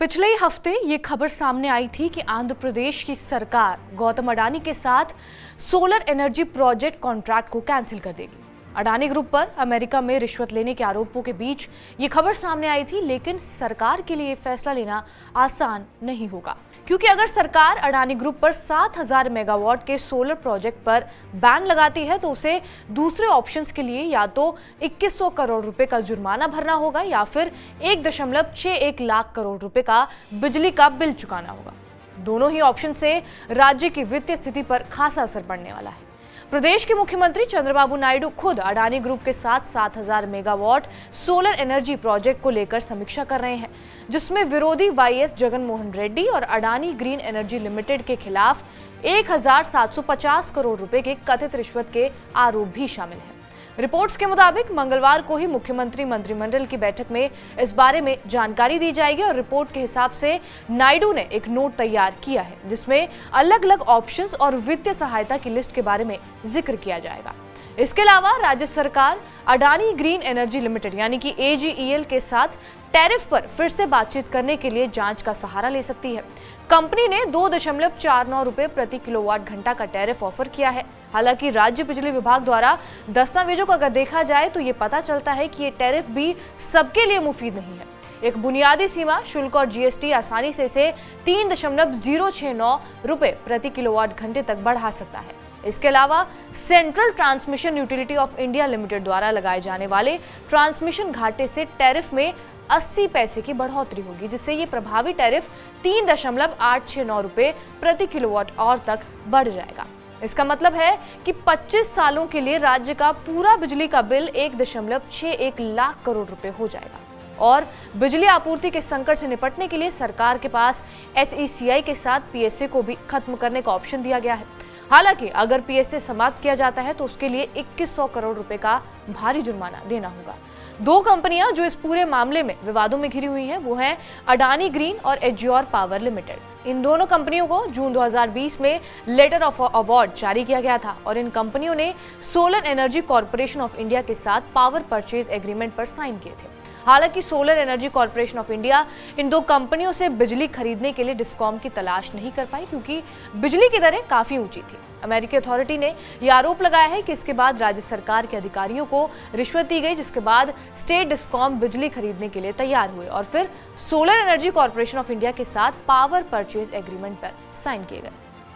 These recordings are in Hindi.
पिछले ही हफ्ते ये खबर सामने आई थी कि आंध्र प्रदेश की सरकार गौतम अडानी के साथ सोलर एनर्जी प्रोजेक्ट कॉन्ट्रैक्ट को कैंसिल कर देगी। अडानी ग्रुप पर अमेरिका में रिश्वत लेने के आरोपों के बीच ये खबर सामने आई थी, लेकिन सरकार के लिए फैसला लेना आसान नहीं होगा, क्योंकि अगर सरकार अडानी ग्रुप पर 7,000 मेगावाट के सोलर प्रोजेक्ट पर बैन लगाती है तो उसे दूसरे ऑप्शंस के लिए या तो 2100 करोड़ रुपए का जुर्माना भरना होगा या फिर 1.61 लाख करोड़ रुपए का बिजली का बिल चुकाना होगा। दोनों ही ऑप्शन से राज्य की वित्तीय स्थिति पर खासा असर पड़ने वाला है। प्रदेश के मुख्यमंत्री चंद्रबाबू नायडू खुद अडानी ग्रुप के साथ 7,000 मेगावाट सोलर एनर्जी प्रोजेक्ट को लेकर समीक्षा कर रहे हैं, जिसमें विरोधी वाईएस जगनमोहन रेड्डी और अडानी ग्रीन एनर्जी लिमिटेड के खिलाफ 1,750 करोड़ रुपए के कथित रिश्वत के आरोप भी शामिल हैं। रिपोर्ट्स के मुताबिक मंगलवार को ही मुख्यमंत्री मंत्रिमंडल की बैठक में इस बारे में जानकारी दी जाएगी और रिपोर्ट के हिसाब से नायडू ने एक नोट तैयार किया है, जिसमें अलग अलग ऑप्शंस और वित्तीय सहायता की लिस्ट के बारे में जिक्र किया जाएगा। इसके अलावा राज्य सरकार अडानी ग्रीन एनर्जी लिमिटेड यानी कि AGEL के साथ टैरिफ पर फिर से बातचीत करने के लिए जांच का सहारा ले सकती है। कंपनी ने 2.49 रुपए प्रति किलोवाट घंटा का टैरिफ ऑफर किया है। हालांकि राज्य बिजली विभाग द्वारा दस्तावेजों को अगर देखा जाए तो ये पता चलता है कि ये टैरिफ भी सबके लिए मुफीद नहीं है। एक बुनियादी सीमा शुल्क और GST आसानी से इसे 3.069 रुपए प्रति किलोवाट घंटे तक बढ़ा सकता है। इसके अलावा central transmission utility of India limited द्वारा लगाए जाने वाले ट्रांसमिशन घाटे से टैरिफ में 80 पैसे की बढ़ोतरी होगी, जिससे ये प्रभावी टैरिफ 3.869 रुपए प्रति किलोवाट और तक बढ़ जाएगा। इसका मतलब है कि 25 सालों के लिए राज्य का पूरा बिजली का बिल 1.61 लाख करोड़ रुपए हो जाएगा। और बिजली आपूर्ति के संकट से निपटने के लिए सरकार के पास SECI के साथ PSA को भी खत्म करने का ऑप्शन दिया गया है। हालांकि अगर PSA समाप्त किया जाता है तो उसके लिए 2100 करोड़ रुपए का भारी जुर्माना देना होगा। दो कंपनियां जो इस पूरे मामले में विवादों में घिरी हुई हैं वो हैं अडानी ग्रीन और एज्योर पावर लिमिटेड। इन दोनों कंपनियों को जून 2020 में लेटर ऑफ अवार्ड जारी किया गया था और इन कंपनियों ने solar energy corporation of India के साथ पावर परचेज एग्रीमेंट पर साइन किए थे। हालांकि solar energy corporation of India in दो कंपनियों से बिजली खरीदने के लिए डिस्कॉम की तलाश नहीं कर पाई, क्योंकि बिजली की दरें काफी ऊंची थी। अमेरिकी अथॉरिटी ने यह आरोप लगाया है कि इसके बाद राज्य सरकार के अधिकारियों को रिश्वत दी गई, जिसके बाद स्टेट डिस्कॉम बिजली खरीदने के लिए तैयार हुए और फिर solar energy corporation of India के साथ पावर परचेज एग्रीमेंट पर साइन किए गए।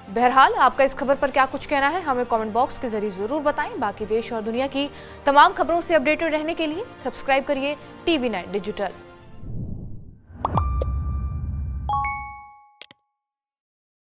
बहरहाल आपका इस खबर पर क्या कुछ कहना है, हमें कमेंट बॉक्स के जरिए जरूर बताएं। बाकी देश और दुनिया की तमाम खबरों से अपडेटेड रहने के लिए सब्सक्राइब करिए TV9 डिजिटल।